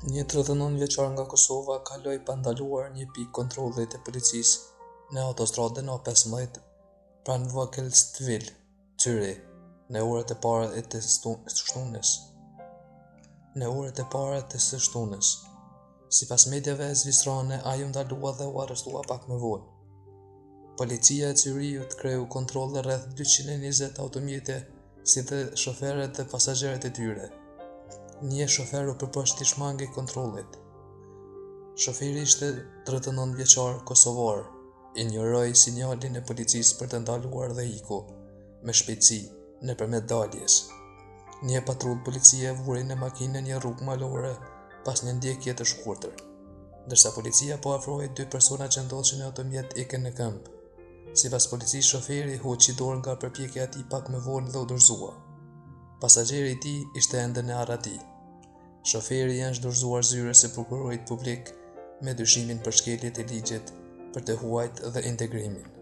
Një 39 vjeçar nga Kosova kaloi pa ndaluar një pikë kontrolli të policisë në autostradën A15 pranë Vogelstville, Zyri, në orët e para të së shtunës. Sipas mediave zvistrane, ai u ndalua dhe u arrestua pak më vonë. Policia e Zyriut kreu kontrolle rreth 220 automjete, si dhe shoferët dhe pasagerët e tyre. Një shofer u përpoq t'i shmangej kontrollit. Shoferi ishte 39 vjeçar kosovar, injoroi sinjalin e policisë për të ndaluar dhe iku me shpejtësi nëpërmjet daljes. Një patrullë policie vuri në makinën një rrugë malore pas një ndjekje të shkurtër. Ndërsa policia po afroi dy persona që ndodheshin në automjet ikën në këmbë. Sipas policisë, shoferi hoqi dorë nga përpjekja e tij pak më vonë dhe u dorëzua. Pasagjeri i tij ishte ende në arrati. Shoferi është dorëzuar zyrës së prokurorit publik me dyshimin për shkelje të ligjit për të huajt dhe integrimin.